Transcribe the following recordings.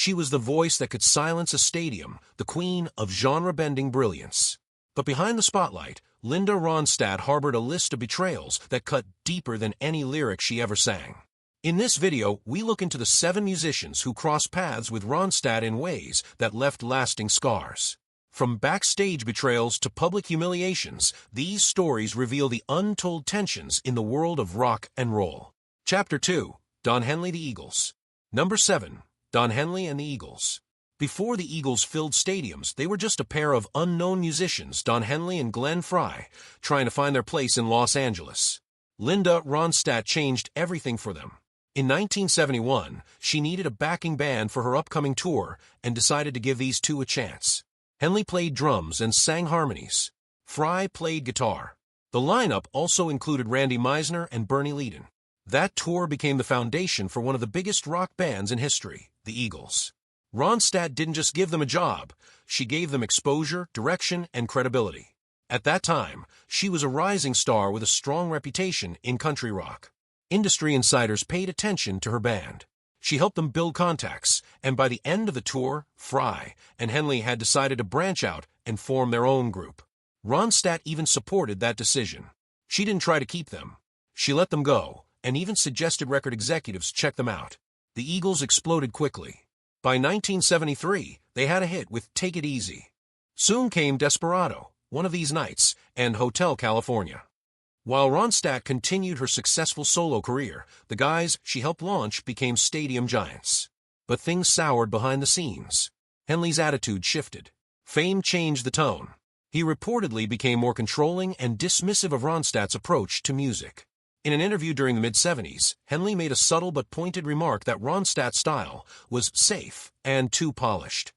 She was the voice that could silence a stadium, the queen of genre-bending brilliance. But behind the spotlight, Linda Ronstadt harbored a list of betrayals that cut deeper than any lyric she ever sang. In this video, we look into the 7 musicians who crossed paths with Ronstadt in ways that left lasting scars. From backstage betrayals to public humiliations, these stories reveal the untold tensions in the world of rock and roll. Chapter 2. Don Henley the Eagles. Number 7. Don Henley and the Eagles. Before the Eagles filled stadiums, they were just a pair of unknown musicians, Don Henley and Glenn Frey, trying to find their place in Los Angeles. Linda Ronstadt changed everything for them. In 1971, she needed a backing band for her upcoming tour and decided to give these two a chance. Henley played drums and sang harmonies. Frey played guitar. The lineup also included Randy Meisner and Bernie Leadon. That tour became the foundation for one of the biggest rock bands in history, the Eagles. Ronstadt didn't just give them a job, she gave them exposure, direction, and credibility. At that time, she was a rising star with a strong reputation in country rock. Industry insiders paid attention to her band. She helped them build contacts, and by the end of the tour, Frey and Henley had decided to branch out and form their own group. Ronstadt even supported that decision. She didn't try to keep them. She let them go, and even suggested record executives check them out. The Eagles exploded quickly. By 1973, they had a hit with Take It Easy. Soon came Desperado, One of These Nights, and Hotel California. While Ronstadt continued her successful solo career, the guys she helped launch became stadium giants. But things soured behind the scenes. Henley's attitude shifted. Fame changed the tone. He reportedly became more controlling and dismissive of Ronstadt's approach to music. In an interview during the mid-70s, Henley made a subtle but pointed remark that Ronstadt's style was safe and too polished.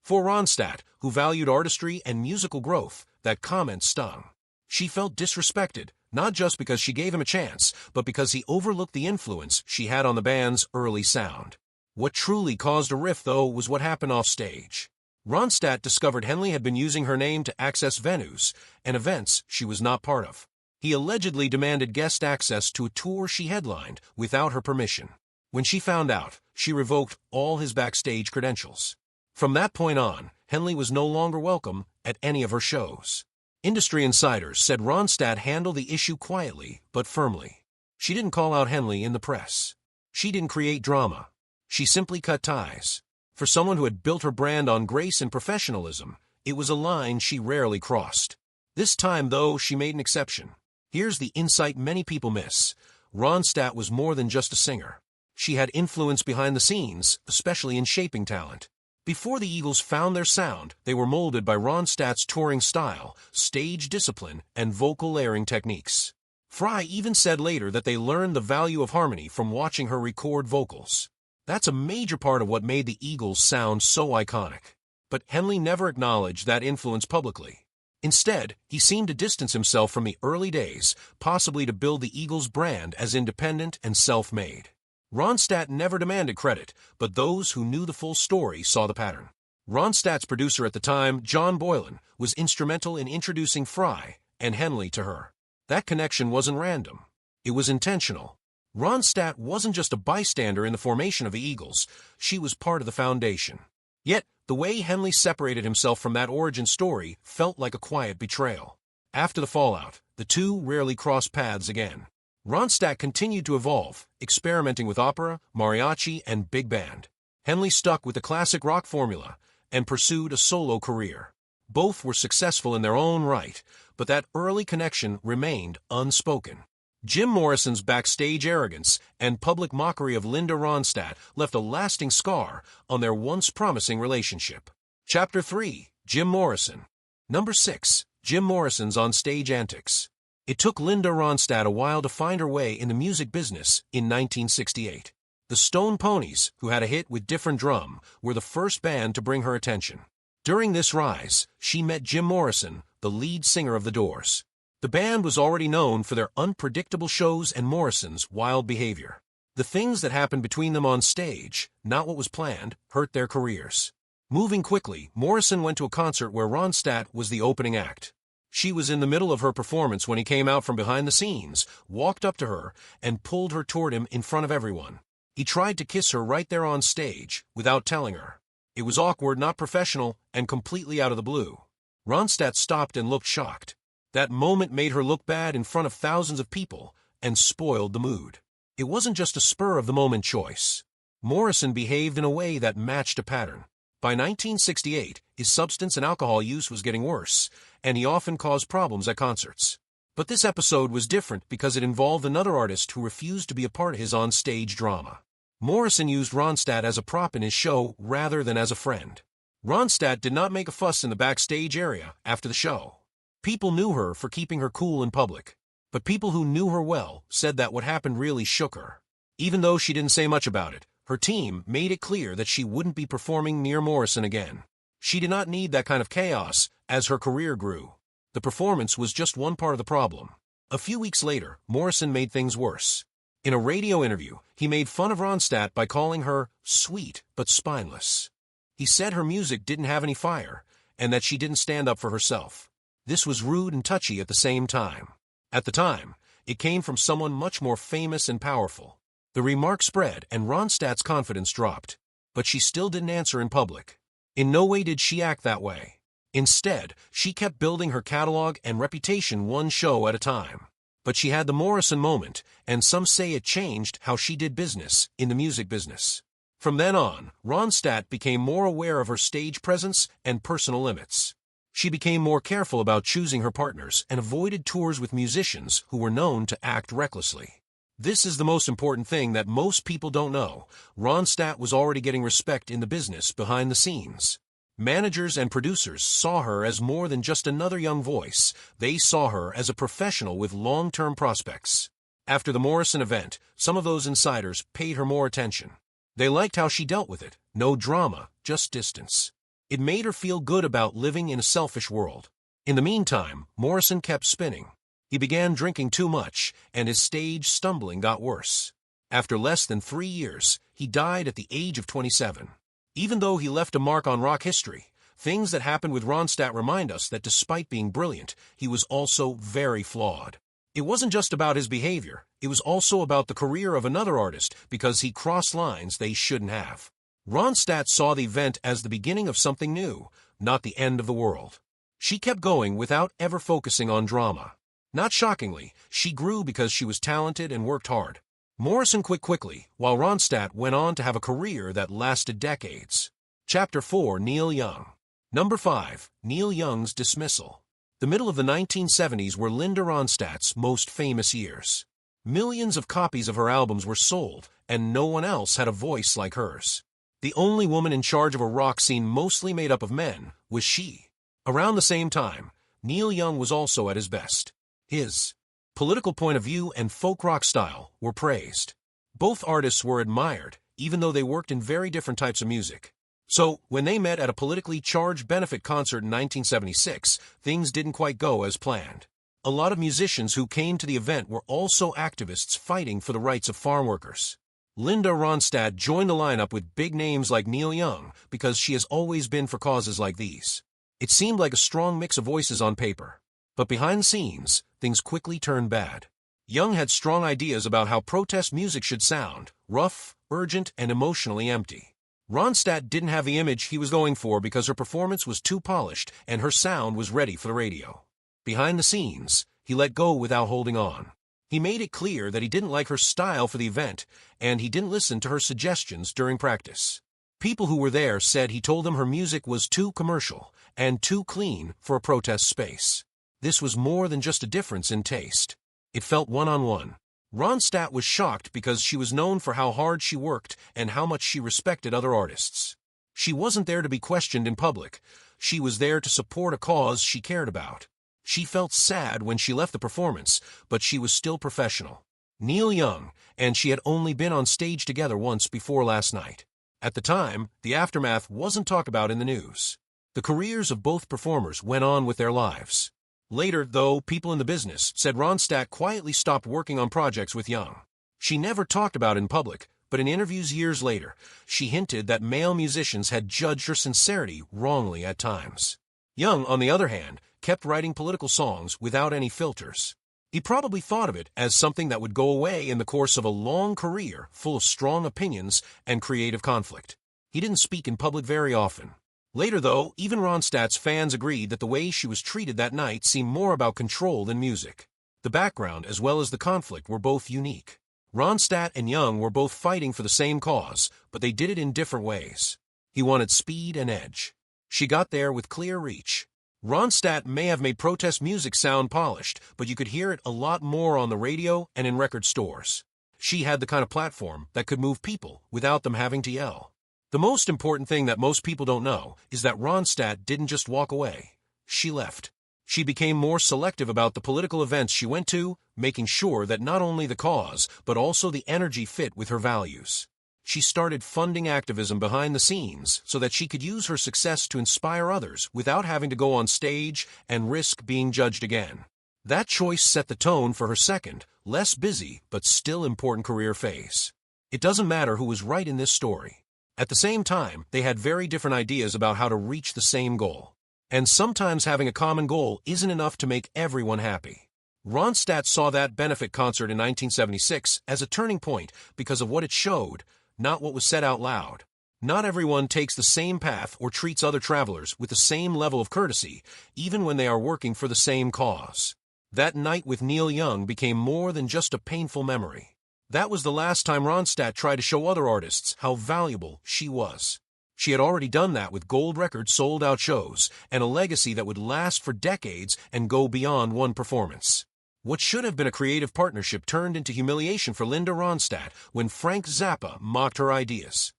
For Ronstadt, who valued artistry and musical growth, that comment stung. She felt disrespected, not just because she gave him a chance, but because he overlooked the influence she had on the band's early sound. What truly caused a rift, though, was what happened off stage. Ronstadt discovered Henley had been using her name to access venues and events she was not part of. He allegedly demanded guest access to a tour she headlined without her permission. When she found out, she revoked all his backstage credentials. From that point on, Henley was no longer welcome at any of her shows. Industry insiders said Ronstadt handled the issue quietly but firmly. She didn't call out Henley in the press. She didn't create drama. She simply cut ties. For someone who had built her brand on grace and professionalism, it was a line she rarely crossed. This time, though, she made an exception. Here's the insight many people miss. Ronstadt was more than just a singer. She had influence behind the scenes, especially in shaping talent. Before the Eagles found their sound, they were molded by Ronstadt's touring style, stage discipline, and vocal layering techniques. Frey even said later that they learned the value of harmony from watching her record vocals. That's a major part of what made the Eagles sound so iconic. But Henley never acknowledged that influence publicly. Instead, he seemed to distance himself from the early days, possibly to build the Eagles' brand as independent and self-made. Ronstadt never demanded credit, but those who knew the full story saw the pattern. Ronstadt's producer at the time, John Boylan, was instrumental in introducing Frey and Henley to her. That connection wasn't random. It was intentional. Ronstadt wasn't just a bystander in the formation of the Eagles, she was part of the foundation. Yet, the way Henley separated himself from that origin story felt like a quiet betrayal. After the fallout, the two rarely crossed paths again. Ronstadt continued to evolve, experimenting with opera, mariachi, and big band. Henley stuck with the classic rock formula and pursued a solo career. Both were successful in their own right, but that early connection remained unspoken. Jim Morrison's backstage arrogance and public mockery of Linda Ronstadt left a lasting scar on their once promising relationship. Chapter 3. Jim Morrison. Number 6. Jim Morrison's on-stage antics. It took Linda Ronstadt a while to find her way in the music business in 1968. The Stone Ponies, who had a hit with Different Drum, were the first band to bring her attention. During this rise, she met Jim Morrison, the lead singer of The Doors. The band was already known for their unpredictable shows and Morrison's wild behavior. The things that happened between them on stage, not what was planned, hurt their careers. Moving quickly, Morrison went to a concert where Ronstadt was the opening act. She was in the middle of her performance when he came out from behind the scenes, walked up to her, and pulled her toward him in front of everyone. He tried to kiss her right there on stage, without telling her. It was awkward, not professional, and completely out of the blue. Ronstadt stopped and looked shocked. That moment made her look bad in front of thousands of people, and spoiled the mood. It wasn't just a spur-of-the-moment choice. Morrison behaved in a way that matched a pattern. By 1968, his substance and alcohol use was getting worse, and he often caused problems at concerts. But this episode was different because it involved another artist who refused to be a part of his on-stage drama. Morrison used Ronstadt as a prop in his show rather than as a friend. Ronstadt did not make a fuss in the backstage area after the show. People knew her for keeping her cool in public, but people who knew her well said that what happened really shook her. Even though she didn't say much about it, her team made it clear that she wouldn't be performing near Morrison again. She did not need that kind of chaos as her career grew. The performance was just one part of the problem. A few weeks later, Morrison made things worse. In a radio interview, he made fun of Ronstadt by calling her sweet but spineless. He said her music didn't have any fire, and that she didn't stand up for herself. This was rude and touchy at the same time. At the time, it came from someone much more famous and powerful. The remark spread, and Ronstadt's confidence dropped. But she still didn't answer in public. In no way did she act that way. Instead, she kept building her catalog and reputation one show at a time. But she had the Morrison moment, and some say it changed how she did business in the music business. From then on, Ronstadt became more aware of her stage presence and personal limits. She became more careful about choosing her partners and avoided tours with musicians who were known to act recklessly. This is the most important thing that most people don't know. Ronstadt was already getting respect in the business behind the scenes. Managers and producers saw her as more than just another young voice. They saw her as a professional with long-term prospects. After the Morrison event, some of those insiders paid her more attention. They liked how she dealt with it. No drama, just distance. It made her feel good about living in a selfish world. In the meantime, Morrison kept spinning. He began drinking too much, and his stage stumbling got worse. After less than 3 years, he died at the age of 27. Even though he left a mark on rock history, things that happened with Ronstadt remind us that despite being brilliant, he was also very flawed. It wasn't just about his behavior, it was also about the career of another artist because he crossed lines they shouldn't have. Ronstadt saw the event as the beginning of something new, not the end of the world. She kept going without ever focusing on drama. Not shockingly, she grew because she was talented and worked hard. Morrison quit quickly, while Ronstadt went on to have a career that lasted decades. Chapter 4: Neil Young. Number 5. Neil Young's dismissal. The middle of the 1970s were Linda Ronstadt's most famous years. Millions of copies of her albums were sold, and no one else had a voice like hers. The only woman in charge of a rock scene mostly made up of men was she. Around the same time, Neil Young was also at his best. His political point of view and folk rock style were praised. Both artists were admired, even though they worked in very different types of music. So, when they met at a politically charged benefit concert in 1976, things didn't quite go as planned. A lot of musicians who came to the event were also activists fighting for the rights of farm workers. Linda Ronstadt joined the lineup with big names like Neil Young because she has always been for causes like these. It seemed like a strong mix of voices on paper. But behind the scenes, things quickly turned bad. Young had strong ideas about how protest music should sound: rough, urgent, and emotionally empty. Ronstadt didn't have the image he was going for because her performance was too polished and her sound was ready for the radio. Behind the scenes, he let go without holding on. He made it clear that he didn't like her style for the event, and he didn't listen to her suggestions during practice. People who were there said he told them her music was too commercial and too clean for a protest space. This was more than just a difference in taste. It felt one-on-one. Ronstadt was shocked because she was known for how hard she worked and how much she respected other artists. She wasn't there to be questioned in public. She was there to support a cause she cared about. She felt sad when she left the performance, but she was still professional. Neil Young and she had only been on stage together once before last night. At the time, the aftermath wasn't talked about in the news. The careers of both performers went on with their lives. Later, though, people in the business said Ronstadt quietly stopped working on projects with Young. She never talked about it in public, but in interviews years later, she hinted that male musicians had judged her sincerity wrongly at times. Young, on the other hand, kept writing political songs without any filters. He probably thought of it as something that would go away in the course of a long career full of strong opinions and creative conflict. He didn't speak in public very often. Later, though, even Ronstadt's fans agreed that the way she was treated that night seemed more about control than music. The background as well as the conflict were both unique. Ronstadt and Young were both fighting for the same cause, but they did it in different ways. He wanted speed and edge. She got there with clear reach. Ronstadt may have made protest music sound polished, but you could hear it a lot more on the radio and in record stores. She had the kind of platform that could move people without them having to yell. The most important thing that most people don't know is that Ronstadt didn't just walk away. She left. She became more selective about the political events she went to, making sure that not only the cause, but also the energy fit with her values. She started funding activism behind the scenes so that she could use her success to inspire others without having to go on stage and risk being judged again. That choice set the tone for her second, less busy, but still important career phase. It doesn't matter who was right in this story. At the same time, they had very different ideas about how to reach the same goal. And sometimes having a common goal isn't enough to make everyone happy. Ronstadt saw that benefit concert in 1976 as a turning point because of what it showed, not what was said out loud. Not everyone takes the same path or treats other travelers with the same level of courtesy, even when they are working for the same cause. That night with Neil Young became more than just a painful memory. That was the last time Ronstadt tried to show other artists how valuable she was. She had already done that with gold record sold-out shows and a legacy that would last for decades and go beyond one performance. What should have been a creative partnership turned into humiliation for Linda Ronstadt when Frank Zappa mocked her ideas.